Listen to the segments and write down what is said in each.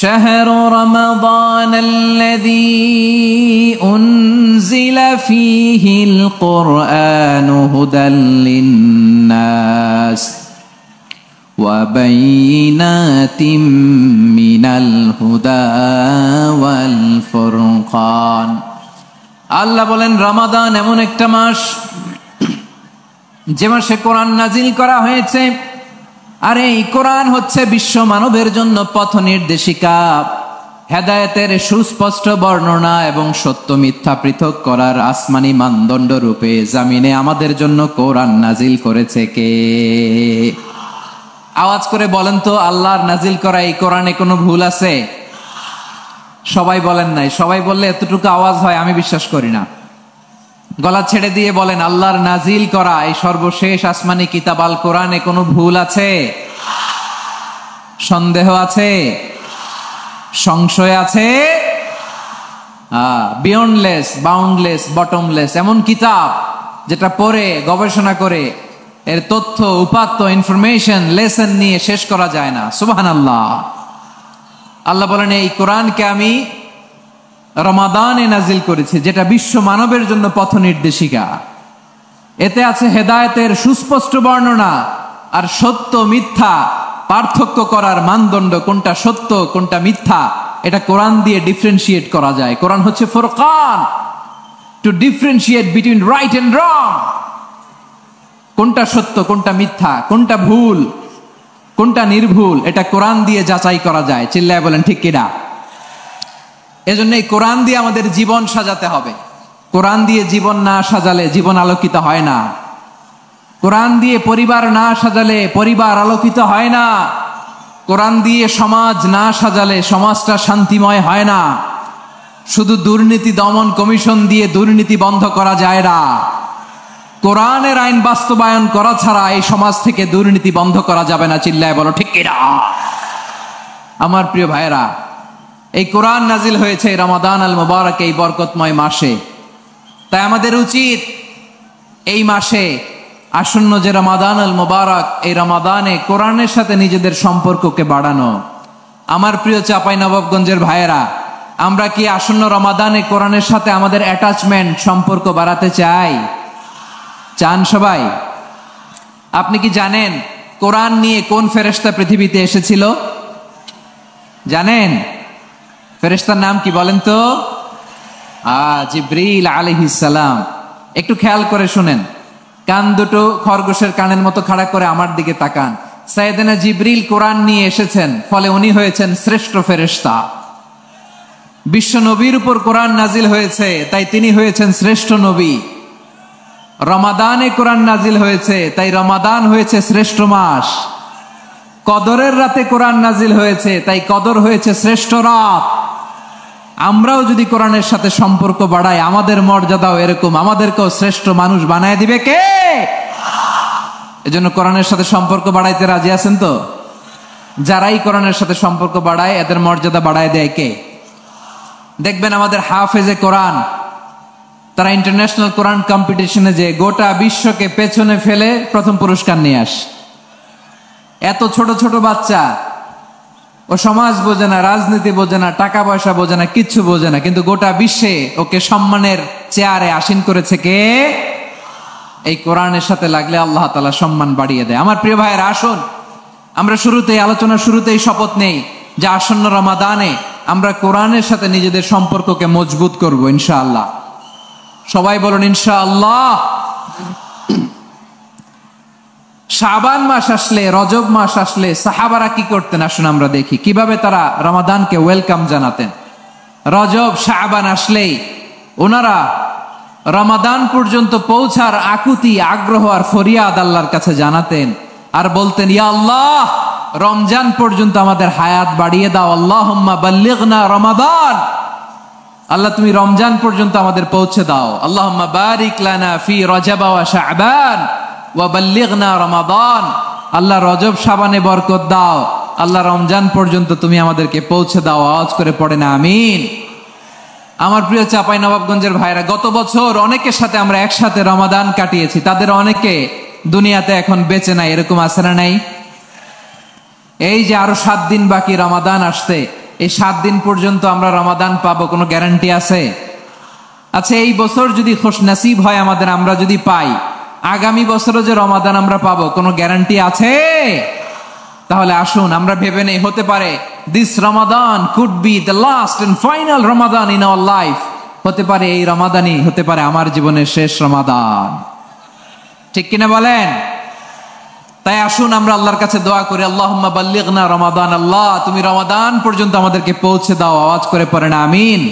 شهر رمضان الذي أنزل فيه القرآن هدى للناس وبينات من الهدى والفرقان। আল্লাহ বলেন রমাদান এমন একটা মাস যে মাসে কোরআন নাজিল করা হয়েছে। আর এই কোরআন হচ্ছে বিশ্ব মানবের জন্য পথ নির্দেশিকা, হেদায়েতের সুস্পষ্ট বর্ণনা এবং সত্য মিথ্যা পৃথক করার আসমানি মানদণ্ড রূপে জামিনে আমাদের জন্য কোরআন নাজিল করেছে কে? আওয়াজ করে বলেন তো, আল্লাহর নাজিল করা এই কোরআনে কোনো ভুল আছে? সবাই বলেন নাই। সবাই বললে এতটুকু আওয়াজ হয় আমি বিশ্বাস করি না। গলা ছেড়ে দিয়ে বলেন, আল্লাহর নাজিল করা এই সর্বশেষ আসমানি কিতাব আল কোরআনে কোনো ভুল আছে? সন্দেহ আছে? সংশয় আছে? বিয়ন্ডলেস, বাউন্ডলেস, বটমলেস এমন কিতাব যেটা পড়ে গবেষণা করে এর তথ্য উপাত্ত ইনফরমেশন লেসন নিয়ে শেষ করা যায় না। সুবহানাল্লাহ। আল্লাহ বলেন এই কোরআনকে আমি রমাদানে নাজিল করেছি, যেটা বিশ্ব মানবের জন্য পথ নির্দেশিকা। এতে আছে হেদায়েতের সুস্পষ্ট বর্ণনা আর সত্য মিথ্যা পার্থক্য করার মানদণ্ড, কোনটা সত্য কোনটা মিথ্যা এটা কোরআন দিয়ে ডিফারেন্সিয়েট করা যায়। কোরআন হচ্ছে Furqan, to differentiate between right and wrong. কোনটা সত্য কোনটা মিথ্যা, কোনটা ভুল কোনটা নির্ভুল, এটা কোরআন দিয়ে যাচাই করা যায়। চিল্লায় বলেন ঠিক কিনা? এজন্য এই কোরআন দিয়ে আমাদের জীবন সাজাতে হবে। কোরআন দিয়ে জীবন না সাজালে জীবন আলোকিত হয় না। কোরআন দিয়ে পরিবার না সাজালে পরিবার আলোকিত হয় না। কোরআন দিয়ে সমাজ না সাজালে সমাজটা শান্তিময় হয় না। শুধু দুর্নীতি দমন কমিশন দিয়ে দুর্নীতি বন্ধ করা যায় না। কোরআনের আইন বাস্তবায়ন করা ছাড়া এই সমাজ থেকে দুর্নীতি বন্ধ করা যাবে না। চিল্লায় বলো ঠিক কিনা? আমার প্রিয় ভাইয়েরা, এই কোরআন নাজিল হয়েছে রমাদান আল মুবারক, এই বরকতময় মাসে। তাই আমাদের উচিত এই মাসে আসন্ন যে রমাদান আল মুবারক, এই রমাদানে কোরআনের সাথে নিজেদের সম্পর্ককে বাড়ানো। আমার প্রিয় চাঁপাইনবাবগঞ্জের ভাইয়েরা, আমরা কি আসন্ন রমাদানে কোরআনের সাথে আমাদের অ্যাটাচমেন্ট সম্পর্ক বাড়াতে চাই? চান সবাই? আপনি কি জানেন কোরআন নিয়ে কোন ফেরেশতা পৃথিবীতে এসেছিল? জানেন? ফেরেশতার নাম কি বলেন তো? জিবরিল আলাইহিস সালাম। একটু খেয়াল করে শুনেন, কান দুটো খরগোশের কানের মতো খাড়া করে আমার দিকে তাকান। সাইয়েদনা জিবরিল কোরআন নিয়ে এসেছেন, ফলে উনি হয়েছেন শ্রেষ্ঠ ফেরেশতা। বিশ্ব নবীর উপর কোরআন নাজিল হয়েছে, তাই তিনি হয়েছেন শ্রেষ্ঠ নবী। রমাদানে কোরআন নাজিল হয়েছে, তাই রমাদান হয়েছে শ্রেষ্ঠ মাস। কদরের রাতে কোরআন নাজিল হয়েছে, তাই কদর হয়েছে শ্রেষ্ঠ রাত। আমরাও যদি কোরআনের সাথে সম্পর্ক বাড়াই, আমাদের মর্যাদাও এরকম, আমাদেরকেও শ্রেষ্ঠ মানুষ বানায় দিবে কে? এজন্য কোরআনের সাথে সম্পর্ক বাড়াইতে রাজি আছেন তো? যারাই কোরআনের সাথে সম্পর্ক বাড়ায় এদের মর্যাদা বাড়ায় দেয় কে? দেখবেন আমাদের হাফেজে কোরআন, তারা ইন্টারন্যাশনাল কোরআন কম্পিটিশনে যে গোটা বিশ্বকে পেছনে ফেলে প্রথম পুরস্কার নিয়ে আসে। এত ছোট ছোট বাচ্চা, ও সমাজ বোঝে না, রাজনীতি বোঝে না, টাকা পয়সা বোঝে না, কিচ্ছু বোঝে না, কিন্তু গোটা বিশ্বে ওকে সম্মানের চেয়ারে আসীন করেছে কে? এই কোরআনের সাথে লাগলে আল্লাহ তাআলা সম্মান বাড়িয়ে দেয়। আমার প্রিয় ভাইয়েরা, আসুন আমরা আলোচনার শুরুতেই শপথ নেই যে আসন্ন রমাদানে আমরা কোরআনের সাথে নিজেদের সম্পর্ককে মজবুত করব ইনশাআল্লাহ। সবাই বলুন ইনশাআল্লাহ। শাবান মাস আসলে, রজব মাস আসলে সাহাবারা কি করতেন? আসুন আমরা দেখি কিভাবে তারা রমাদানকে ওয়েলকাম জানাতেন। রজব শাবান আসলেই ওনারা রমাদান পর্যন্ত পৌঁছার আকুতি, আগ্রহ আর ফরিয়াদ আল্লাহর কাছে জানাতেন আর বলতেন, ইয়া আল্লাহ, রমজান পর্যন্ত আমাদের হায়াত বাড়িয়ে দাও। আল্লাহুম্মা বাল্লিগনা রমাদান। আল্লাহ তুমি রমজান পর্যন্ত আমাদের পৌঁছে দাও। আল্লাহুম্মা বারিক লানা ফি রজব ওয়া শাবান ওয়া বাল্লিগনা রমাদান। আল্লাহ রজব শাবানে বরকত দাও, আল্লাহ রমজান পর্যন্ত তুমি আমাদেরকে পৌঁছে দাও। আওয়াজ করে পড়ে না আমিন। আমার প্রিয় চাঁপাইনবাবগঞ্জের ভাইরা, গত বছর অনেকের সাথে আমরা একসাথে রমাদান কাটিয়েছি। তাদের অনেকে দুনিয়াতে এখন বেঁচে নাই, এরকম আছে না নাই? এই যে আরো 7 দিন বাকি রমাদান আসতে, এই 7 দিন পর্যন্ত আমরা রমাদান পাবো, কোনো গ্যারান্টি আছে? আচ্ছা, এই বছর যদি খুশনসিব হয় আমাদের, আমরা যদি পাই, আগামী বছরও যে রমাদান আমরা পাবো, কোনো গ্যারান্টি আছে? তাহলে আসুন আমরা ভেবে নেই, হতে পারে this Ramadan could be the last and final Ramadan in our life. হতে পারে এই রমাদানই হতে পারে আমার জীবনের শেষ রমাদান। ঠিক কিনা বলেন? তাই আসুন আমরা আল্লাহর কাছে দোয়া করি, আল্লাহুম্মা বাল্লিগনা রমাদান। আল্লাহ, তুমি রমাদান পর্যন্ত আমাদেরকে পৌঁছে দাও। আওয়াজ করে পড়েন আমিন।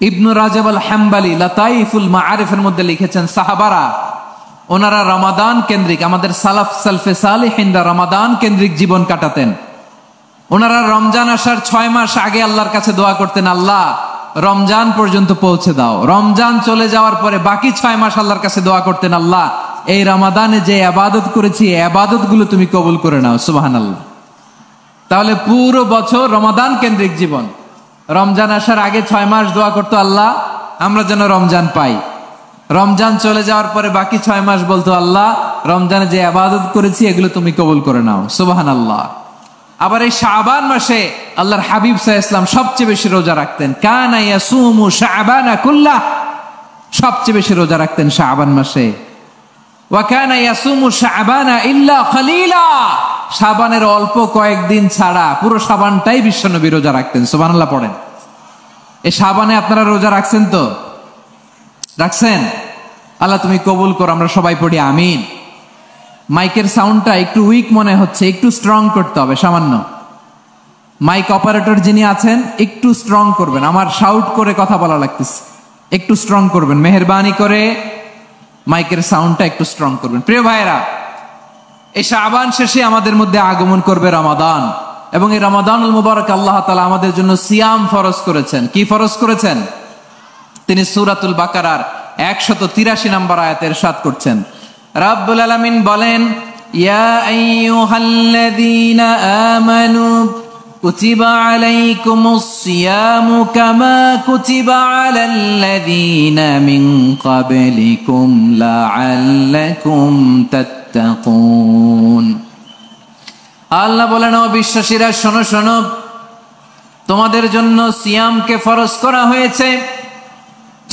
ইবনু রাজব আল হাম্বলি লাতাইফুল মাআরিফের মধ্যে লিখেছেন, সাহাবারা ওনারা রমাদান কেন্দ্রিক, আমাদের সালাফ সালফে সালিহিনরা রমাদান কেন্দ্রিক জীবন কাটাতেন। ওনারা রমজান আসার 6 মাস আগে আল্লাহর কাছে দোয়া করতেন, আল্লাহ রমজান পর্যন্ত পৌঁছে দাও। রমজান চলে যাওয়ার পরে বাকি 6 মাস আল্লাহর কাছে দোয়া করতেন, আল্লাহ এই রমাদানে যে ইবাদত করেছি এই ইবাদত গুলো তুমি কবুল করে নাও। সুবহানাল্লাহ। তাহলে পুরো বছর রমাদান কেন্দ্রিক জীবন। রমজান আসার আগে 6 মাস দোয়া করতো, আল্লাহ আমরা যেন রমজান পাই। রমজান চলে যাওয়ার পরে বাকি 6 মাস বলতো, আল্লাহ রমজানে যে ইবাদত করেছি এগুলো তুমি কবুল করে নাও। সুবহানাল্লাহ। আবার এই শাবান মাসে আল্লাহর হাবিব সাল্লাল্লাহু আলাইহি ওয়াসাল্লাম সবচেয়ে বেশি রোজা রাখতেন। কানা ইয়াসুমু শাবানা কুল্লাহ, সবচেয়ে বেশি রোজা রাখতেন শাবান মাসে। ওয়া কানা ইয়াসুমু শাবানা ইল্লা কলিলা, শাবানের অল্প কয়েকদিন ছাড়া পুরো শাবানটাই বিশ্বনবী রোজা রাখতেন। সুবহানাল্লাহ পড়েন। এই শাবানে আপনারা রোজা রাখছেন তো? রাখছেন? আল্লাহ তুমি কবুল করো, আমরা সবাই পড়ি আমিন। মাইকের সাউন্ডটা একটু উইক মনে হচ্ছে, একটু স্ট্রং করতে হবে সামান্য। মাইক অপারেটর যিনি আছেন একটু স্ট্রং করবেন, আমার শাউট করে কথা বলা লাগতেছে, একটু স্ট্রং করবেন মেহেরবানি করে। মাইকের সাউন্ডটা একটু স্ট্রং করবেন। প্রিয় ভাইয়েরা, এই শাবান শেষে আমাদের মধ্যে আগমন করবে রমাদান, এবং এই রমাদানুল মুবারক আল্লাহ তাআলা আমাদের জন্য সিয়াম ফরজ করেছেন। কি ফরজ করেছেন? তিনি সূরাতুল বাকারার 183 নম্বর আয়াতে ইরশাদ করছেন, রাব্বুল আলামিন বলেন, ইয়া আইয়ুহাল্লাযীনা আমানু কুতিবা আলাইকুমুস সিয়ামু কামা কুতিবা আলাল্লাযীনা মিন ক্বাবলিকুম লাআল্লাকুম তাত্তাকুন। আল্লাহ বলেন, ও বিশ্বাসীরা শোনো শোনো, তোমাদের জন্য সিয়ামকে ফরজ করা হয়েছে,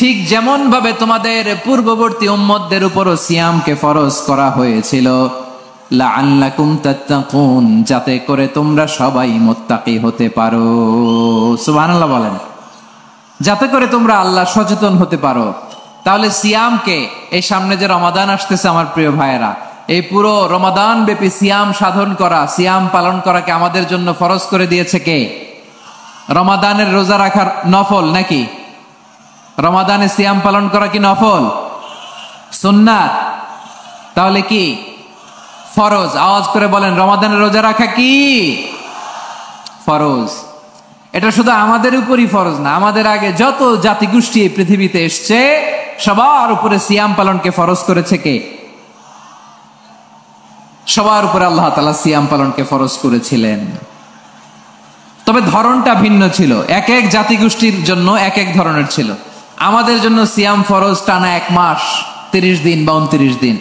ঠিক যেমন ভাবে তোমাদের পূর্ববর্তী উম্মতদের উপরও সিয়ামকে ফরজ করা হয়েছিল, লাআল্লাকুম তাত্তাকুন, যাতে করে তোমরা সবাই মুত্তাকি হতে পারো। সুবহানাল্লাহ বলেন, যাতে করে তোমরা আল্লাহ সচেতন হতে পারো। তাহলে সিয়ামকে, এই সামনে যে রমাদান আসতেছে আমার প্রিয় ভাইয়েরা, এই পুরো রমাদান ব্যাপী সিয়াম সাধন করা, সিয়াম পালন করাকে আমাদের জন্য ফরজ করে দিয়েছে কে? রমাদানের রোজা রাখার নফল নাকি? রমাদানে সিয়াম পালন করা কি নফল? সুন্নাত। তাহলে কি ফরজ? আওয়াজ করে বলেন, রমাদানের রোজা রাখা কি ফরজ? এটা শুধু আমাদের উপরই ফরজ না, আমাদের আগে যত জাতিগোষ্ঠী এই পৃথিবীতে এসছে সবার উপরে সিয়াম পালনকে ফরজ করেছে কে? সবার উপরে আল্লাহ তাআলা সিয়াম পালনকে ফরজ করেছিলেন। তবে ধরনটা ভিন্ন ছিল, এক এক জাতিগোষ্ঠীর জন্য এক এক ধরনের ছিল। আমাদের জন্য সিয়াম ফরজ টানা 1 মাস 30 দিন বা 29 দিন।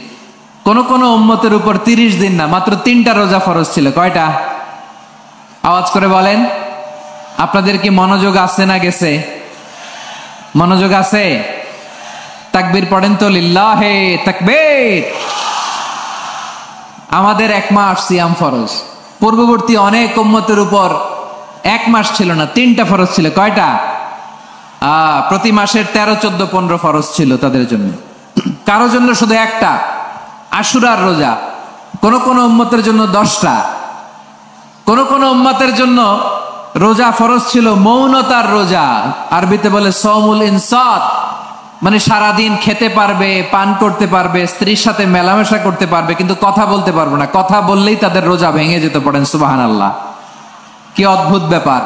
কোন কোন উম্মতের উপর 30 দিন না, মাত্র 3টা রোজা ফরজ ছিল। কয়টা? আওয়াজ করে বলেন। আপনাদের কি মনোযোগ আছে না গেছে? মনোযোগ আছে? তাকবীর পড়েন তো, লিল্লাহে তাকবীর। আমাদের 1 মাস সিয়াম ফরজ। পূর্ববর্তী অনেক উম্মতের উপর 1 মাস ছিল না, 3টা ফরজ ছিল। কয়টা? প্রতি মাসের 13, 14, 15 ফরজ ছিল তাদের জন্য। কারো জন্য শুধু একটা, আশুরার রোজা। কোন কোন উম্মতের জন্য 10টা। কোন কোন উম্মতের জন্য রোজা ফরজ ছিল মৌনতার রোজা, আরবিতে বলে সওমুল ইনসাত, মানে সারাদিন খেতে পারবে, পান করতে পারবে, স্ত্রীর সাথে মেলামেশা করতে পারবে, কিন্তু কথা বলতে পারবে না। কথা বললেই তাদের রোজা ভেঙে যেত। পড়েন সুবহানাল্লাহ। কি অদ্ভুত ব্যাপার!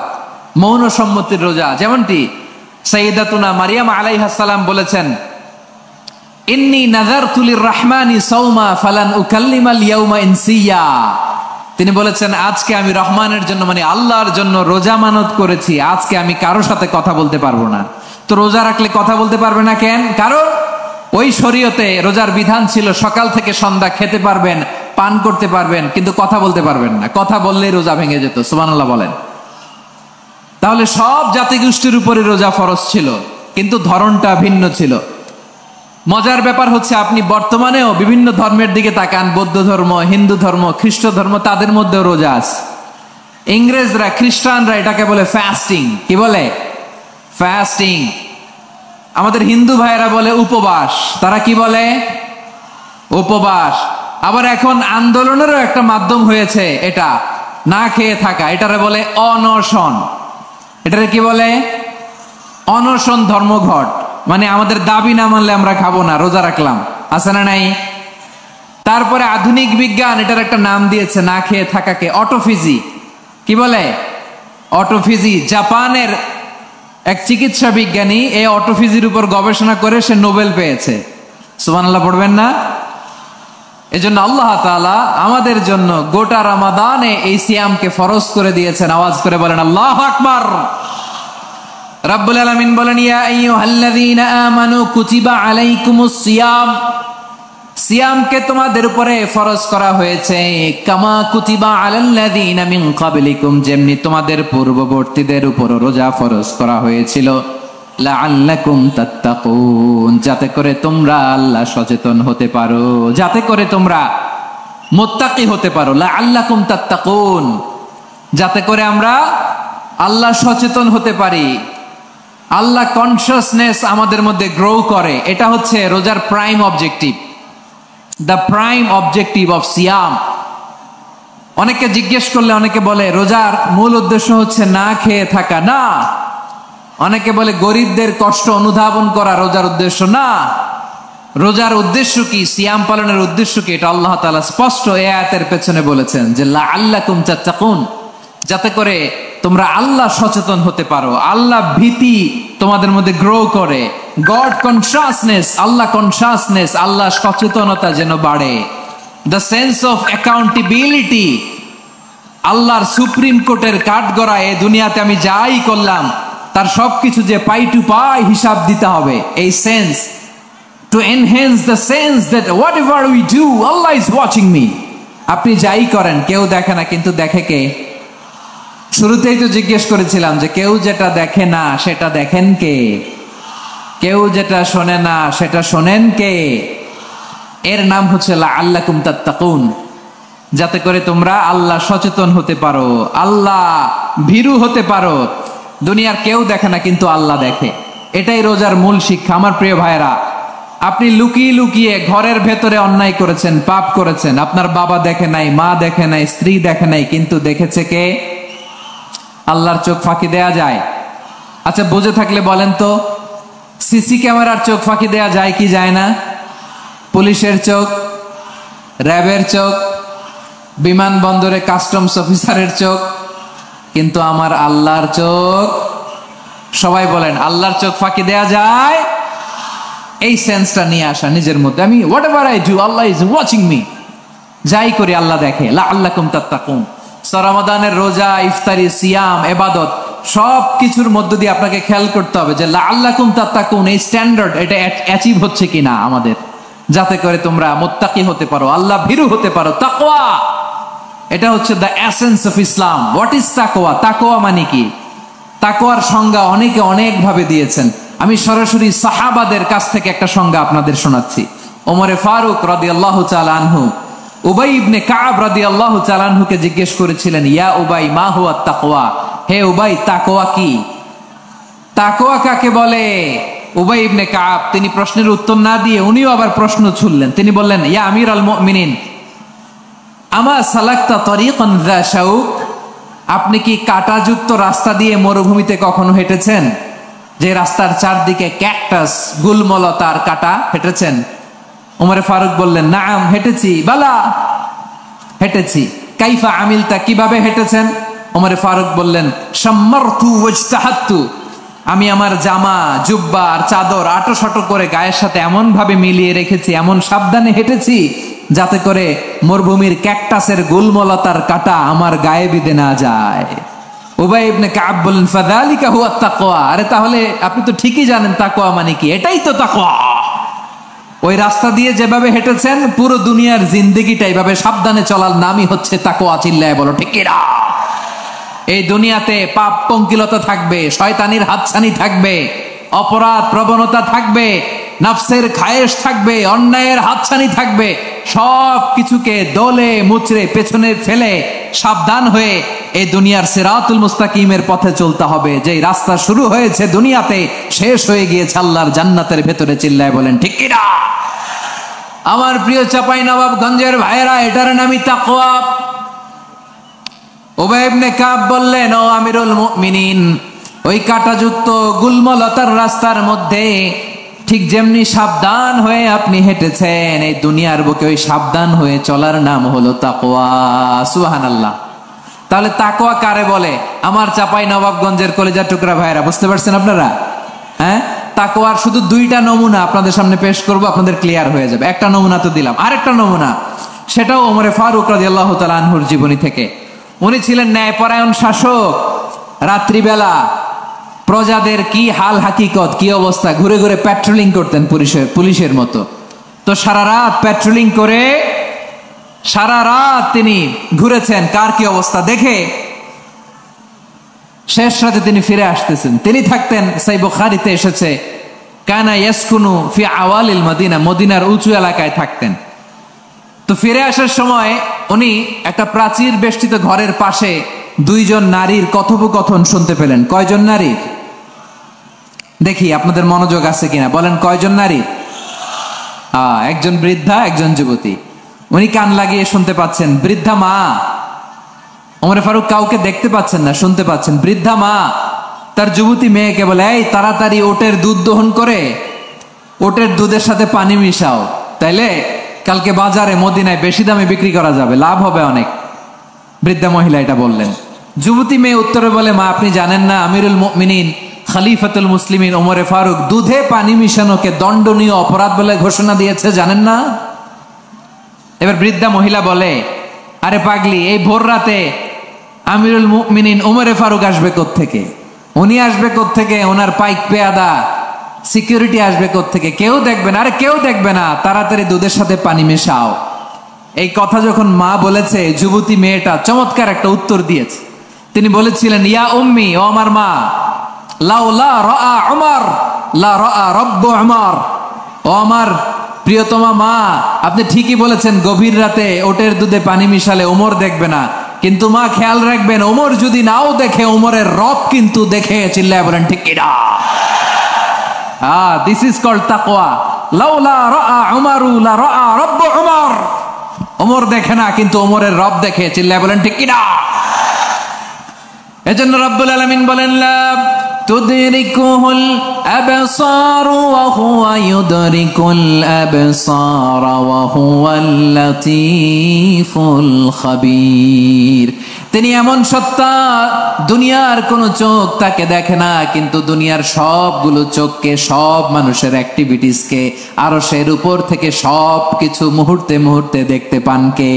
মৌন সম্মতির রোজা। যেমনটি সাইয়্যিদাতুনা মারিয়াম আলাইহাস সালাম বলেছেন, ইন্নী নাযারতু লির-রাহমানি সাওমা ফালান উকাল্লিমাল ইয়াওমা ইনসিয়া। তিনি বলেছেন, আজকে আমি রহমানের জন্য, মানে আল্লাহর জন্য রোজা মানত করেছি, আজকে আমি কারোর সাথে কথা বলতে পারবো না। তো রোজা রাখলে কথা বলতে পারবে না কেন? কারণ ওই শরীয়তে রোজার বিধান ছিল সকাল থেকে সন্ধ্যা খেতে পারবেন, পান করতে পারবেন, কিন্তু কথা বলতে পারবেন না। কথা বললেই রোজা ভেঙে যেত। সুবহানাল্লাহ বলেন। তাহলে সব জাতিগোষ্ঠীর উপরে রোজা ফরজ ছিল, কিন্তু ধরনটা ভিন্ন ছিল। মজার ব্যাপার হচ্ছে আপনি বর্তমানেও বিভিন্ন ধর্মের দিকে তাকান, বৌদ্ধ ধর্ম, হিন্দু ধর্ম, খ্রিস্ট ধর্ম, তাদের মধ্যেও রোজা আছে। ইংরেজরা, খ্রিস্টানরা এটাকে বলে ফাস্টিং। কি বলে? ফাস্টিং। আমাদের হিন্দু ভাইয়েরা বলে উপবাস। তারা কি বলে? উপবাস। আবার এখন আন্দোলনেরও একটা মাধ্যম হয়েছে এটা, না খেয়ে থাকা, এটারে বলে অনশন। এটারে কি বলে? অনশন ধর্মঘট। মানে আমাদের দাবি না মানলে আমরা খাবো না, রোজা রাখলাম, আছে না নাই? তারপরে আধুনিক বিজ্ঞান এটার একটা নাম দিয়েছে না খেয়ে থাকাকে, অটোফিজি। কি বলে? অটোফিজি। জাপানের এক চিকিৎসা বিজ্ঞানী এই অটোফিজির উপর গবেষণা করে সে নোবেল পেয়েছে। সুবহানাল্লাহ পড়বেন না? এজন্য আল্লাহ তাআলা আমাদের জন্য গোটা রমাদানে এই সিয়ামকে ফরজ করে দিয়েছেন। আওয়াজ করে বলেন আল্লাহু আকবার। রাব্বুল আলামিন বলেন, ইয়া আইয়ুহাল্লাযীনা আমানু কুতিবা আলাইকুমুস সিয়াম, সিয়ামকে তোমাদের উপরে ফরজ করা হয়েছে, কামা কুতিবা আলাল্লাযীনা মিন ক্বাবলিকুম, যেমনি তোমাদের পূর্ববর্তীদের উপর রোজা ফরজ করা হয়েছিল, লাআল্লাকুম তাত্তাকুন, যাতে করে তোমরা আল্লাহ সচেতন হতে পারো, যাতে করে তোমরা মুত্তাকি হতে পারো। লাআল্লাকুম তাত্তাকুন, যাতে করে আমরা আল্লাহ সচেতন হতে পারি, আল্লাহ কনসিয়াসনেস আমাদের মধ্যে গ্রো করে। এটা হচ্ছে রোজার prime objective, the prime objective of সিয়াম। অনেকে জিজ্ঞেস করলে অনেকে বলে রোজার মূল উদ্দেশ্য হচ্ছে না খেয়ে থাকা। না। অনেকে বলে গরিবদের কষ্ট অনুধাবন করা রোজার উদ্দেশ্য। না। রোজার উদ্দেশ্য কি? সিয়াম পালনের উদ্দেশ্য কি? এটা আল্লাহ তাআলা স্পষ্ট এই আয়াতের পেছনে বলেছেন যে লাআল্লাকুম তাত্তাকুন, যাতে করে তোমরা আল্লাহ সচেতন হতে পারো, আল্লাহ ভীতি তোমাদের মধ্যে গ্রো করে, গড কনসিয়াসনেস, আল্লাহ কনসিয়াসনেস, আল্লাহ সচেতনতা যেন বাড়ে, দ্য সেন্স অফ অ্যাকাউন্টেবিলিটি। আল্লাহর সুপ্রিম কোর্টের কাঠগড়ায় এই দুনিয়াতে আমি যাই করলাম তার সবকিছু যে পাই টু পাই হিসাব দিতে হবে, এই sense, to enhance the sense that what ever we do Allah is watching me. আপনি যাই করেন কেউ দেখে না, কিন্তু দেখে কে? শুরুতেই তো জিজ্ঞেস করেছিলাম যে কেউ যেটা দেখে না সেটা দেখেন কে? কেউ যেটা শোনে না সেটা শোনেন কে? এর নাম হচ্ছে লাআল্লাকুম তাত্তাকুন, যাতে করে তোমরা আল্লাহ সচেতন হতে পারো, আল্লাহ ভীরু হতে পারো। দুনিয়ার কেউ দেখে না, কিন্তু আল্লাহ দেখে। এটাই রোজার মূল শিক্ষা। আমার প্রিয় ভাইরা, আপনি লুকিয়ে লুকিয়ে ঘরের ভেতরে অন্যায় করেছেন, পাপ করেছেন, আপনার বাবা দেখে নাই, মা দেখে নাই, স্ত্রী দেখে নাই, কিন্তু দেখেছে কে? আল্লাহর চোখ ফাঁকি দেয়া যায়? আচ্ছা, বুঝে থাকলে বলেন তো, সিসি ক্যামেরার চোখ ফাঁকি দেয়া যায় কি যায় না? পুলিশের চোখ, র্যাবের চোখ, বিমানবন্দরে কাস্টমস অফিসারের চোখ, কিন্তু আমার আল্লাহর চোখ? সবাই বলেন, আল্লাহর চোখ ফাঁকি দেয়া যায়? এই সেন্সটা নিয়ে আসা নিজের মধ্যে, আমি what ever I do Allah is watching me, যাই করি আল্লাহ দেখে। লাআল্লাকুম তাত্তাকুন। রমাদানের রোজা, ইফতারি, সিয়াম, ইবাদত সব কিছুর মধ্য দিয়ে আপনাকে খেয়াল করতে হবে যে লাআল্লাকুম তাত্তাকুন এই স্ট্যান্ডার্ড এটা অ্যাচিভ হচ্ছে কিনা আমাদের, যাতে করে তোমরা মুত্তাকি হতে পারো, আল্লাহ ভীরু হতে পারো। তাকওয়া, এটা হচ্ছে the essence of Islam. What is তাকওয়া? তাকওয়া মানে কি? তাকওয়ার সংজ্ঞা অনেকে অনেক ভাবে দিয়েছেন। আমি সরাসরি সাহাবাদের কাছ থেকে একটা সংজ্ঞা আপনাদের শোনাচ্ছি। ওমরে ফারুক রাদিয়াল্লাহু তাআলা আনহু উবাই ইবনে কাব রাদিয়াল্লাহু তাআলা আনহুকে জিজ্ঞেস করেছিলেন, ইয়া উবাই মা হুয়া তাকওয়া, হে উবাই তাকওয়া কি? তাকওয়া কাকে বলে? উবাই ইবনে কাব তিনি প্রশ্নের উত্তর না দিয়ে উনিও আবার প্রশ্ন ছুড়লেন। তিনি বললেন, ইয়া আমিরাল মুমিনিন, আমা সালাকতা তরিকান যা শাউক, আপনি কি কাঁটাযুক্ত রাস্তা দিয়ে মরুভূমিতে কখনো হেঁটেছেন? যে রাস্তার চারদিকে ক্যাকটাস, গুলমলতার কাঁটা, হেঁটেছেন? ওমরে ফারুক বললেন, নাম হেঁটেছি। বালা, হেঁটেছি। কাইফা আমিলতা, কিভাবে হেঁটেছেন? ওমরে ফারুক বললেন, শাম্মারতু ওয়াজতাহাতু, আমি আমার জামা, জুব্বা আর চাদর আটো-শাটো করে গায়ের সাথে এমন ভাবে মিলিয়ে রেখেছি, এমন সাবধানে হেঁটেছি যাতে করে মরুভূমির ক্যাকটাসের গুলমলতার কাঁটা আমার গায়ে বিঁধে না যায়। উবাই ইবনে কাব বললেন, ফাযালিকা হুয়া তাকওয়া, আরে তাহলে আপনি তো ঠিকই জানেন তাকওয়া মানে কি, এটাই তো তাকওয়া। ওই রাস্তা দিয়ে যেভাবে হেঁটেছেন পুরো দুনিয়ার জিন্দেগিটা এইভাবে সাবধানে চলার নামই হচ্ছে তাকওয়া। চিল্লায় বলো ঠিক কিনা? এই দুনিয়াতে পাপ পঙ্কিলতা থাকবে, শয়তানির হাতছানি থাকবে, অপরাধ প্রবণতা থাকবে, নফসের খায়েশ থাকবে, অন্যায়ের হাতছানি থাকবে। সব কিছুকে দলে মুচড়ে পেছনে ফেলে সাবধান হয়ে এই দুনিয়ার সিরাতুল মুস্তাকিমের পথে চলতে হবে। যেই রাস্তা শুরু হয়েছে দুনিয়াতে, শেষ হয়ে গিয়েছে আল্লাহর জান্নাতের ভেতরে। চিল্লায় বলেন ঠিক কিনা? আমার প্রিয় চাঁপাইনবাবগঞ্জের ভাইয়েরা, এটার নামই তাকওয়া। উবাই ইবনে কাব বললেন, ও আমিরুল মুমিনিন, ওই কাঁটাযুক্ত গুলমলতার রাস্তার মধ্যে ঠিক যেমনি সাবধান হয়ে আপনি হেঁটেছেন, এই দুনিয়ার বুকে ওই সাবধান হয়ে চলার নাম হলো তাকওয়া। সুবহানাল্লাহ। তাহলে তাকওয়া কারে বলে? আমার চাঁপাইনবাবগঞ্জের কলিজার টুকরা ভাইয়েরা, বুঝতে পারছেন আপনারা? হ্যাঁ, তাকওয়ার শুধু দুইটা নমুনা আপনাদের সামনে পেশ করব, আপনাদের ক্লিয়ার হয়ে যাবে। একটা নমুনা তো দিলাম, আরেকটা নমুনা, সেটাও ওমরে ফারুক রাদিয়াল্লাহু তাআলা আনহুর জীবনী থেকে। উনি ছিলেন ন্যায়পরায়ণ শাসক। রাত্রিবেলা প্রজাদের কি হাল হাকিকত, কি অবস্থা, ঘুরে ঘুরে প্যাট্রোলিং করতেন পুলিশের মতো। তো সারা রাত প্যাট্রোলিং করে সারা রাত তিনি ঘুরেছেন কার কি অবস্থা দেখে। শেষ রাতে তিনি ফিরে আসতেছেন। তিনি থাকতেন, সহিহ বুখারীতে এসেছে, কানা ইয়াসকুনু ফি আওয়ালিল মদিনা, মদিনার উঁচু এলাকায় থাকতেন। তো ফিরে আসার সময় উনি একটা প্রাচীর বেষ্টিত ঘরের পাশে দুইজন নারীর কথোপকথন শুনতে পেলেন। কয়জন নারীর? দেখি আপনাদের মনোযোগ আছে কিনা, বলেন কয়জন নারী? একজন বৃদ্ধা, একজন যুবতী। উনি কান লাগিয়ে শুনতে পাচ্ছেন। বৃদ্ধা মা, ওমর ফারুক কাউকে দেখতে পাচ্ছেন না, শুনতে পাচ্ছেন। বৃদ্ধা মা তার যুবতী মেয়েকে বলে, এই তাড়াতাড়ি ওটের দুধ দহন করে ওটের দুধের সাথে পানি মিশাও, তাইলে কালকে বাজারে মদিনায় বেশি দামে বিক্রি করা যাবে, লাভ হবে অনেক। বৃদ্ধা মহিলা এটা বললেন। যুবতী মেয়ে উত্তরে বলে, মা আপনি জানেন না আমিরুল মুমিনিন খলিফাতুল মুসলিমিন ওমরে ফারুক দুধে পানি মিশানোকে দণ্ডনীয় অপরাধ বলে ঘোষণা দিয়েছে, জানেন না? এবার বৃদ্ধা মহিলা বলে, আরে পাগলি, এই ভোর রাতে আমিরুল মুমিনিন ওমরে ফারুক আসবে কোত্থেকে? উনি আসবে কোত্থেকে? ওনার পাইক পেয়াদা সিকিউরিটি আসবে কোত্থেকে? কেউ দেখবে না। আরে কেউ দেখবে না, তাড়াতাড়ি দুধের সাথে পানি মেশাও। এই কথা যখন মা বলেছে, যুবতী মেয়েটা চমৎকার একটা উত্তর দিয়েছে। তিনি বলেছিলেন, ইয়া উম্মি, ও আমার মা, লাউলা রাআ উমর লা রাআ রব্বু উমর। ও আমার প্রিয়তমা মা, আপনি ঠিকই বলেছেন, গভীর রাতে ওটের দুধে পানি মিশালে ওমর দেখবে না, কিন্তু মা খেয়াল রাখবেন, ওমর যদি নাও দেখে, ওমরের রব কিন্তু দেখে। চিল্লায় বলেন ঠিক কিনা? দিস ইজ কল্ড তাকওয়া। লাউলা রাআ উমরু লা রাআ রব্বু উমর। ওমর দেখে না, কিন্তু ওমরের রব দেখে। চিল্লায় বলেন ঠিক কিনা? এজন্য রব্বুল আলামিন বলেন, লা তুদরিকুহুল আবসার ওয়া হুয়া ইউদরিকুল আবসার ওয়া হুয়াল লাতীফুল খাবীর। তিনি এমন সত্তা, দুনিয়ার কোন চোখ তাকে দেখে না, কিন্তু দুনিয়ার সবগুলো চোখকে, সব মানুষের অ্যাক্টিভিটিসকে আরশের উপর থেকে সব কিছু মুহূর্তে মুহূর্তে দেখতে পান কে?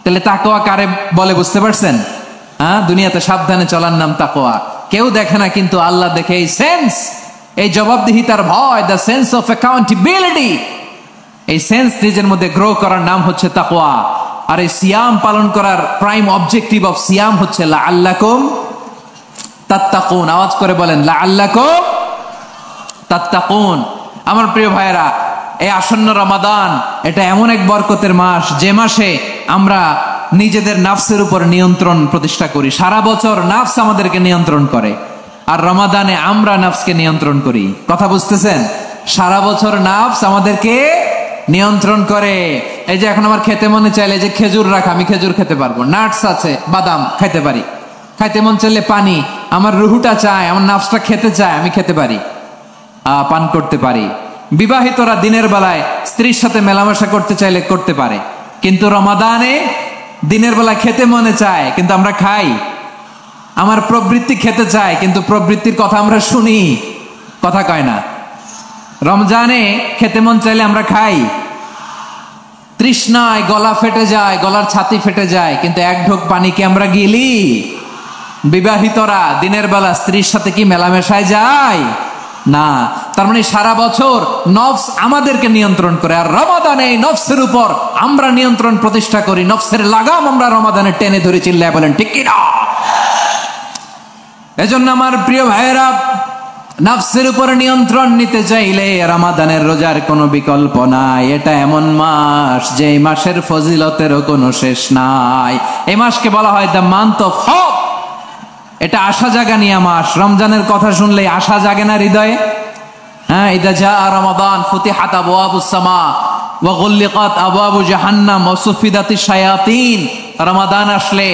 তাহলে তাকওয়া কারে বলে বুঝতে পারছেন? দুনিয়াতে সাবধানে চলার নাম তাকওয়া। কেউ দেখে না, কিন্তু আল্লাহ দেখে। এই সেন্স, এই জবাবদিহিতার ভয়, দ্য সেন্স অফ অ্যাকাউন্টেবিলিটি, এই সেন্স নিজের মধ্যে গ্রো করার নাম হচ্ছে তাকওয়া। আর এই সিয়াম পালন করার প্রাইম অবজেক্টিভ অফ সিয়াম হচ্ছে লাআল্লাকুম তাত্তাকুন। আওয়াজ করে বলেন, লাআল্লাকুম তাত্তাকুন। আমার প্রিয় ভাইয়েরা, এই আসন্ন রমাদান, এটা এমন এক বরকতের মাস, যে মাসে আমরা নিজেদের নাফসের উপর নিয়ন্ত্রণ প্রতিষ্ঠা করি। সারা বছর নাফস আমাদেরকে নিয়ন্ত্রণ করে, আর রমাদানে আমরা নাফসকে নিয়ন্ত্রণ করি। কথা বুঝতেছেন? সারা বছর নাফস আমাদেরকে নিয়ন্ত্রণ করে। এই যে এখন আমার খেতে মনে চাইলে যে খেজুর রাখা, আমি খেজুর খেতে পারবো। নাটস আছে, বাদাম খাইতে পারি। খাইতে মন চাইলে পানি, আমার রুহুটা চায়, আমার নাফসটা খেতে চায়, আমি খেতে পারি, পান করতে পারি। বিবাহিতরা দিনের বেলায় স্ত্রীর সাথে মেলামেশা করতে চাইলে করতে পারে, কিন্তু রমাদানে দিনের বেলা খেতে মনে চায়, কিন্তু আমরা খাই। আমার প্রবৃত্তি খেতে চায়, কিন্তু প্রবৃত্তির কথা আমরা শুনি, কথা কয় না। রমজানে খেতে মন চাইলে আমরা খাই, তৃষ্ণায় গলা ফেটে যায়, গলার ছাতি ফেটে যায়, কিন্তু এক ঢোক পানিকে আমরা গিলি। বিবাহিতরা দিনের বেলা স্ত্রীর সাথে কি মেলামেশায় যায়? না, তার মানে সারা বছর নফস আমাদেরকে নিয়ন্ত্রণ করে, আর রমাদানে এই নফসের উপর আমরা নিয়ন্ত্রণ প্রতিষ্ঠা করি। নফসের লাগাম আমরা রমাদানে টেনে ধরে, চিল্লায় বলেন ঠিক কি না? এজন্য আমার প্রিয় ভাইয়েরা, নফসের উপর নিয়ন্ত্রণ নিতে চাইলে রমাদানের রোজার কোনো বিকল্প নাই। এটা এমন মাস যে মাসের ফজিলতেরও কোনো শেষ নাই। এই মাসকে বলা হয় দ্য মান্থ অফ হোপ। এটা আশা জাগানিয়া মাস। রমজানের কথা শুনলে আশা জাগে না হৃদয়ে? হ্যাঁ, ইদা জাআ রমাদান ফুতিহাত আবওয়াবুস সামা ওয়া গুল্লিকাত আবওয়াবু জাহান্নাম ওয়া সুফিদাতিশ শায়াতিন। রমাদান আসলে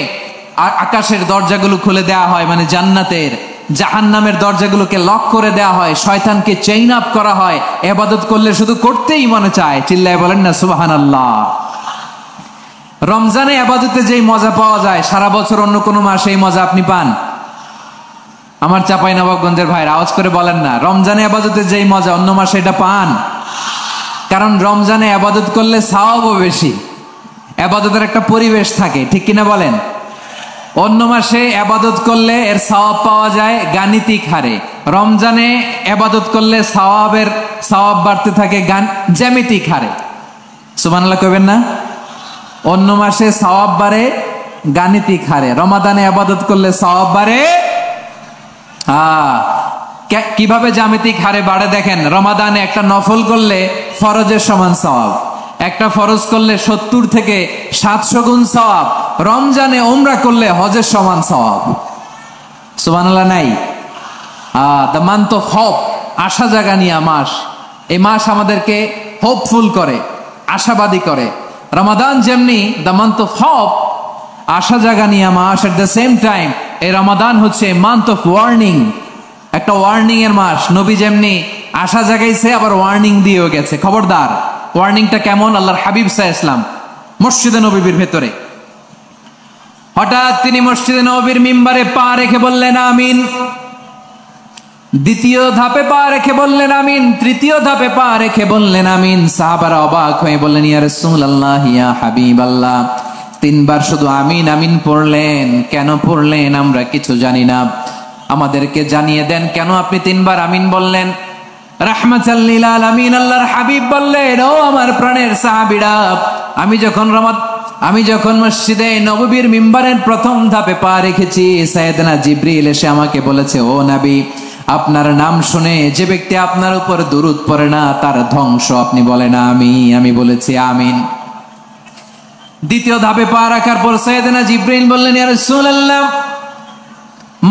আকাশের দরজাগুলো খুলে দেওয়া হয়, মানে জান্নাতের। জাহান্নামের দরজাগুলোকে লক করে দেওয়া হয়, শয়তানকে চেইন আপ করা হয়। ইবাদত করলে শুধু করতেই মনে চায়, চিল্লায় বলেন না সুবহানাল্লাহ। রমজানে ইবাদতে যেই মজা পাওয়া যায়, সারা বছর অন্য কোনো মাসে এই মজা আপনি পান? আমার চাঁপাইনবাবগঞ্জের ভাইরা আওয়াজ করে বলেন না, রমজানে ইবাদতে যেই মজা অন্য মাসে এটা পান? কারণ রমজানে ইবাদত করলে সওয়াবও বেশি, ইবাদতের একটা পরিবেশ থাকে, ঠিক কিনা বলেন? অন্য মাসে ইবাদত করলে এর সওয়াব পাওয়া যায় গাণিতিক হারে, রমজানে ইবাদত করলে সওয়াব বাড়তে থাকে জ্যামিতিক হারে। সুবহানাল্লাহ কইবেন না? অন্য মাসে সওয়াব বাড়ে গাণিতিক হারে, রমাদানে ইবাদত করলে সওয়াব বাড়ে কিভাবে জ্যামিতিক হারে বাড়ে দেখেন। রমাদানে একটা নফল করলে ফরজের সমান সওয়াব, একটা ফরজ করলে 70 থেকে 700 গুণ সওয়াব। রমজানে উমরা করলে হজের সমান সওয়াব। সুবহানাল্লাহ নাই? দ্য মান্থ অফ হোপ, আশা জাগানিয়া মাস। এই মাস আমাদেরকে হোপফুল করে, আশাবাদী করে। রমাদান যেমনি দ্য মান্থ অফ হোপ, আশা জাগানিয়া মাস, এট দ্য সেম টাইম এই রমাদান হচ্ছে মান্থ অফ ওয়ার্নিং, একটা ওয়ার্নিং এর মাস। নবী যেমনি আশা জাগাইছে, আবার ওয়ার্নিং দিয়েও গেছে, খবরদার। ওয়ার্নিংটা কেমন? আল্লাহর হাবিব সাল্লাল্লাহু আলাইহি ওয়াসাল্লাম মসজিদে নববীর ভেতরে হঠাৎ তিনি মসজিদে নববীর মিম্বারে পা রেখে বললেন আমিন। দ্বিতীয় ধাপে পা রেখে বললেন আমিন, তৃতীয় ধাপে পা রেখে বললেন আমিন। সাহাবারা অবাক হয়ে বললেন, ইয়া রাসূলুল্লাহ, ইয়া হাবিবাল্লাহ, 3 বার শুধু আমিন আমিন পড়লেন, কেন পড়লেন আমরা কিছু জানি না, আমাদেরকে জানিয়ে দেন কেন আপনি 3 বার আমিন বললেন। রাহমাতাল লিল আলামিন আল্লাহর হাবিব বললেন, ও আমার প্রাণের সাহাবীরা, আমি যখন মসজিদে নববীর মিম্বারের প্রথম ধাপে পা রেখেছি, সাইয়েদনা জিবরিল এসে আমাকে বলেছে, ও নবী, আপনার নাম শুনে যে ব্যক্তি আপনার উপর দুরূদ পড়ে না তার ধ্বংস। আপনি বলেন আমি বলেছি আমিন। দ্বিতীয় ধাপে পা রাখার পর সাইয়েদনা জিবরিল বললেন, ইয়া রাসূলুল্লাহ,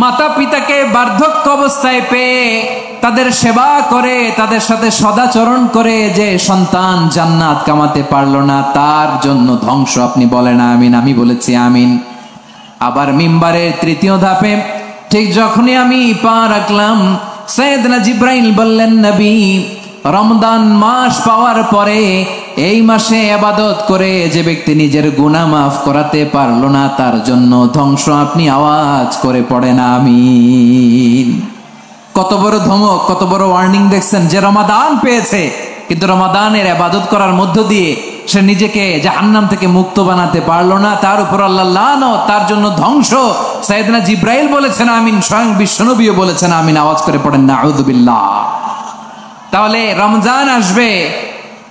মাতা পিতাকে বার্ধক্য অবস্থায় পেয়ে তাদের সেবা করে, তাদের সাথে সদাচরণ করে যে সন্তান জান্নাত কামাতে পারলো না, তার জন্য ধ্বংস। আপনি বলেন আমিন। আমি বলেছি আমিন। আবার মিম্বারের তৃতীয় ধাপে ঠিক যখনই আমি পা রাখলাম, সাইয়েদনা জিবরাইল বললেন, নবী, রমজান মাস পাওয়ার পরে এই মাসে ইবাদত করে যে ব্যক্তি নিজের গুনাহ মাফ করাতে পারলো না, তার জন্য ধ্বংস। আপনি আওয়াজ করে পড়েন আমিন। কত বড় ধমক, কত বড় ওয়ার্নিং দেখছেন। যে রমাদান পেয়েছে, কিন্তু রমাদানের ইবাদত করার মধ্য দিয়ে সে নিজেকে জাহান্নাম থেকে মুক্ত বানাতে পারলো না, তার উপর আল্লাহ লানত, তার জন্য ধ্বংস। সাইয়েদনা জিবরাইল বলেছেন আমিন, স্বয়ং বিশ্বনবীও বলেছেন আমিন। আওয়াজ করে পড়েন নাউযুবিল্লাহ। তাহলে রমজান আসবে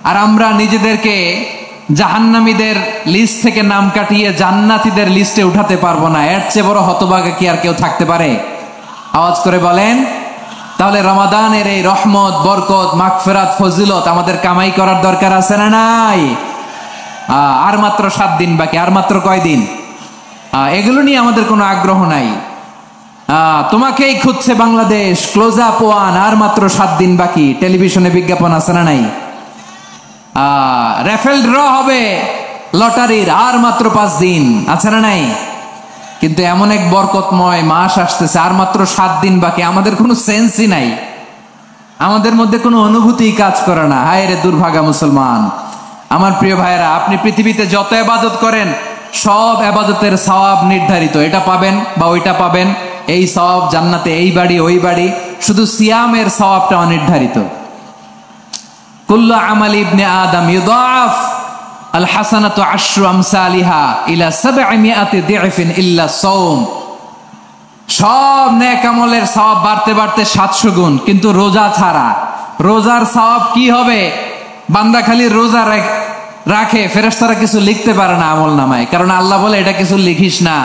আর আমরা নিজেদেরকে জাহান্নামীদের লিস্ট থেকে নাম কাটিয়ে জান্নাতীদের লিস্টে উঠাতে পারবো না। এর চেয়ে বড় হতভাগা কি আর কেউ থাকতে পারে? আওয়াজ করে বলেন। তাহলে রমাদানের এই রহমত, বরকত, মাগফিরাত, ফজিলত আমাদের কামাই করার দরকার আছে না নাই? আর মাত্র 7 দিন বাকি। আর মাত্র কয় দিন? এগুলো নিয়ে আমাদের কোনো আগ্রহ নাই। তোমাকেই খুঁজছে বাংলাদেশ, ক্লোজ আপ 1, আর মাত্র 7 দিন বাকি। টেলিভিশনে বিজ্ঞাপন আছে না নাই? রেফেল ড্র হবে লটারির, আর মাত্র 5 দিন, আছে না নাই? কিন্তু এমন এক বরকতময় মাস আসতেছে, আর মাত্র 7 দিন বাকি। আমাদের কোনো সেন্সই নাই, আমাদের মধ্যে কোনো অনুভূতি কাজ করে না। হায় রে দুর্ভাগা মুসলমান। আমার প্রিয় ভাইয়েরা, আপনি পৃথিবীতে যত ইবাদত করেন, সব ইবাদতের সওয়াব নির্ধারিত। এটা পাবেন বা ওইটা পাবেন, এই সওয়াব জান্নাতে, এই বাড়ি ওই বাড়ি। শুধু সিয়ামের সওয়াবটা অনির্ধারিত। কুল্লু আমাল ইবনে আদম ইউদাফ আল হাসানাতু আশরু আমসালিহা ইলা 700 দি'ফিন ইল্লা সাওম। সব নেক আমলের সওয়াব বাড়তে বাড়তে 700 গুণ, কিন্তু রোজা ছাড়া, রোজার সওয়াব কি হবে? বান্দা খালি রোজা রাখে, ফেরেশতারা কিছু লিখতে পারে না আমল নামায়, কারণ আল্লাহ বলে এটা কিছু লিখিস না,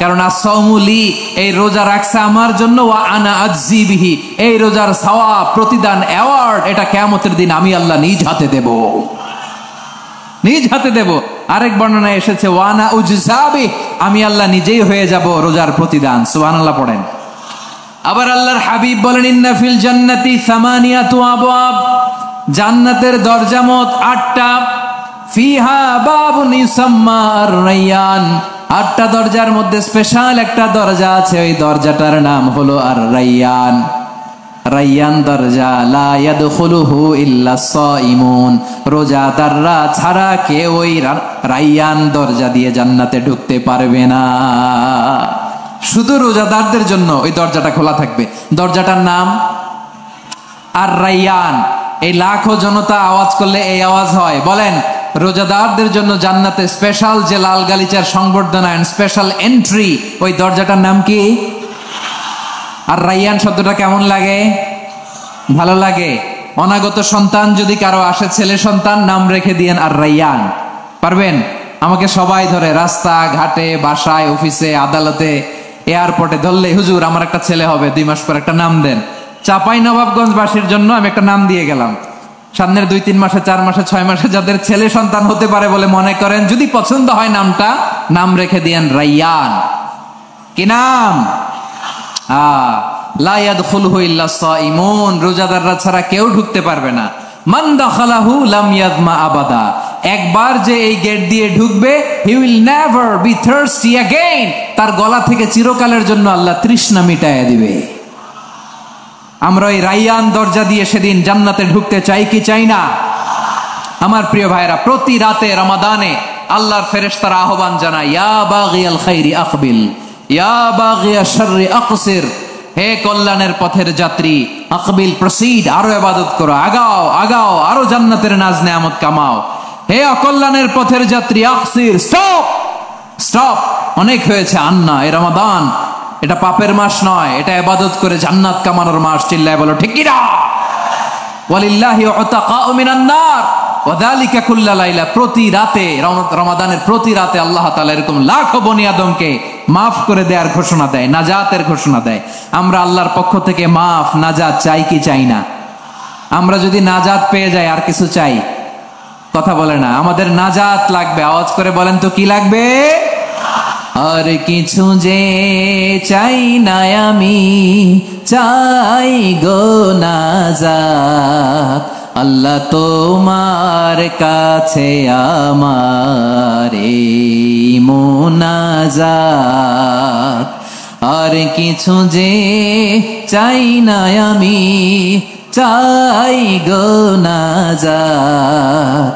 কারণ as-সাওমুলি, এই রোজা রাখছে আমার জন্য, ওয়া আনা আজজি বিহি, এই রোজার সওয়াব, প্রতিদান, অ্যাওয়ার্ড, এটা কিয়ামতের দিন আমি আল্লাহ নিজ হাতে দেব, নিজ হাতে দেব। আরেক বর্ণনায় এসেছে ওয়া আনা উজজাবি, আমি আল্লাহ নিজেই হয়ে যাব রোজার প্রতিদান। সুবহানাল্লাহ পড়েন। আবার আল্লাহর হাবিব বলেন ইন্না ফিল জান্নাতি সামানিয়াতু আবওয়াব, জান্নাতের দরজা মোট 8টা, ফিহা বাবুন ইউসাম্মা আর-রায়্যান, 8টা দরজার মধ্যে স্পেশাল একটা দরজা আছে, ওই দরজাটার নাম হলো আর-রায়্যান। রায়্যান দরজা, লা ইয়াদখুলুহু ইল্লা সাইমুন, রোজাদাররা ছাড়া কেউ ওই রায়্যান দরজা দিয়ে জান্নাতে ঢুকতে পারবে না, শুধু রোজাদারদের জন্য ওই দরজাটা খোলা থাকবে। দরজাটার নাম আর-রায়্যান। এই লাখো জনতা আওয়াজ করলে এই আওয়াজ হয়, বলেন রোজাদারদের জন্য জান্নাতে স্পেশাল যে লাল গালিচার সংবর্ধনা এন্ড স্পেশাল এন্ট্রি, ওই দরজাটার নাম কি? আর-রায়্যান শব্দটা কেমন লাগে? ভালো লাগে। অনাগত সন্তান যদি কারো আসে, ছেলে সন্তান, নাম রেখে দিয়েন আর-রায়্যান। পারবেন? আমাকে সবাই ধরে রাস্তা ঘাটে, বাসায়, অফিসে, আদালতে, এয়ারপোর্টে ধরলে, হুজুর আমার একটা ছেলে হবে 2 মাস পর, একটা নাম দেন। চাঁপাইনবাবগঞ্জবাসীর জন্য আমি একটা নাম দিয়ে গেলাম। সামনের 2-3 মাসে, 4 মাসে, 6 মাসে যাদের ছেলে সন্তান হতে পারে বলে মনে করেন, যদি পছন্দ হয় নামটা, নাম রেখে দিয়েন রায়্যান। কি নাম? লা ইয়াদখুলুহু ইল্লা সাইমুন, রোজাদাররা ছাড়া কেউ ঢুকতে পারবে না। মান দাখালাহু লাম ইয়াযমা আবাদা, একবার যে এই গেট দিয়ে ঢুকবে, he will never be thirsty again, তার গলা থেকে চিরকালের জন্য আল্লাহ তৃষ্ণা মিটাইয়া দিবে। আমরা এই রায়্যান দরজা দিয়ে সেদিন জান্নাতে ঢুকতে চাই কি চাই না? আমার প্রিয় ভাইরা, প্রতি রাতে রমাদানে আল্লাহর ফেরেশতারা আহ্বান জানায়, ইয়া বাগিয়াল খাইরি আকবিল, ইয়া বাগিয়াশ শাররি আকসির, হে কল্যাণের পথের যাত্রী, আকবিল প্রসিড, আরো ইবাদত করো, আগাও আগাও, আরো জান্নাতের নাজ নেয়ামত কামাও। হে অকল্যাণের পথের যাত্রী, আকসির, স্টপ স্টপ, অনেক হয়েছে, আন্না, এ রমাদান এটা পাপের মাস নয়, এটা ইবাদত করে জান্নাত কামানোর মাস। চিল্লায় বলো ঠিক কি না? ওয়ালিল্লাহি উতাকাউ মিনান নার ওয়া যালিকা কুল্লা লাইলা, প্রতি রাতে, রমাদানের প্রতি রাতে আল্লাহ তাআলা এরকম লাখো বনি আদমকে মাফ করে দেওয়ার ঘোষণা দেয়, নাজাতের ঘোষণা দেয়। আমরা আল্লাহর পক্ষ থেকে মাফ, নাজাত চাই কি চাই না? আমরা যদি নাজাত পেয়ে যাই আর কিছু চাই? কথা বলে না। আমাদের নাজাত লাগবে, আওয়াজ করে বলেন তো কি লাগবে? আর কিছু যে চাই না আমি, চাই গো নাজাত, আল্লাহ তোমার কাছে আমার এই মুনাজাত। আর কিছু যে চাই না আমি, চাই গো নাজাত,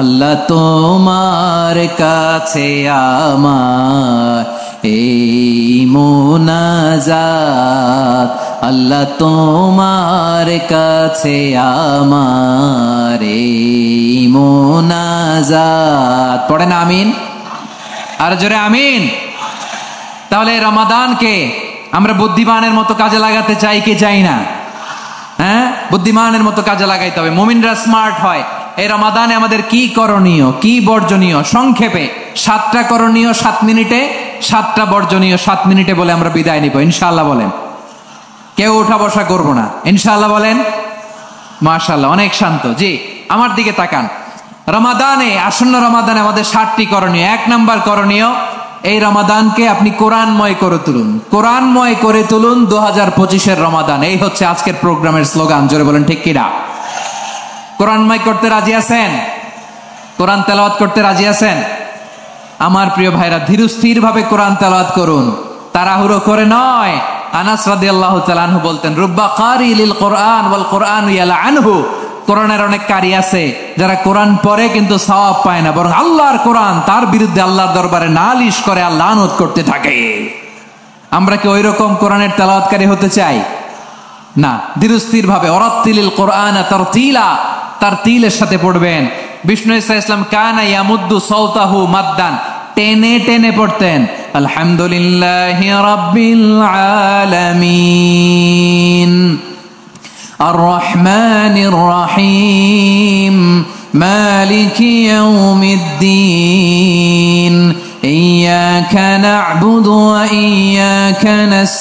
আল্লাহ তোমার কাছে আমার এই মুনাজাত, আল্লাহ তোমার কাছে আমার এই মুনাজাত। পড়েন আমিন, আর জোরে আমিন। তাহলে রমাদানকে আমরা বুদ্ধিমানের মতো কাজে লাগাতে চাই কি চাই না? হ্যাঁ, বুদ্ধিমানের মতো কাজে লাগাইতে হবে। মুমিনরা স্মার্ট হয়। এই রমাদানে আমাদের কি করণীয়, কি বর্জনীয়? সংক্ষেপে 7টা করণীয় 7 মিনিটে, 7টা বর্জনীয় 7 মিনিটে বলে আমরা বিদায় নিব ইনশাআল্লাহ। বলেন, কেউ উঠা বসা করবো না ইনশাআল্লাহ। বলেন মাশাআল্লাহ, অনেক শান্ত। জি, আমার দিকে তাকান। রমাদানে, আসন্ন রমাদানে আমাদের 7টি করণীয়। 1 নাম্বার করণীয়, এই রমাদানকে আপনি কোরআনময় করে তুলুন, কোরআনময় করে তুলুন 2025-এর রমাদান। এই হচ্ছে আজকের প্রোগ্রামের স্লোগান। জোরে বলেন ঠিক কিনা? কোরআনময় করতে রাজি আছেন? কোরআন তেলাওয়াত করতে রাজি আছেন? আমার প্রিয় ভাইরা, ধীরস্থির ভাবে কোরআন তেলাওয়াত করুন, তাড়াহুড়ো করে নয়। আনাস রাদিয়াল্লাহু তাআলা আনহু বলতেন, রুব্বা কারি লিল কোরআন ওয়াল কোরআন ইয়ালআনহু, কোরআনের অনেক কারি আছে যারা কোরআন পড়ে কিন্তু সওয়াব পায় না, বরং আল্লাহর কোরআন তার বিরুদ্ধে আল্লাহর দরবারে নালিশ করে আর লানত করতে থাকে। আমরা কি ওই রকম কোরআনের তেলাওয়াতকারী হতে চাই? না। ধীরস্থির ভাবে, ওয়ারাত্তিলিল কোরআন তারতিলা, তারতিলের সাথে পড়বেন। বিষ্ণু ইসা ইসলাম কানা ইয়ামুদ্দু সাওতাহু মাদ্দান, টেনে টেনে পড়তেন। আলহামদুলিল্লাহি রাব্বিল আলামিন আর রহমানির রহিম মালিকি ইয়াউমিদ্দিন ইয়্যাকা না'বুদু ওয়া ইয়্যাকা নাস্তাঈন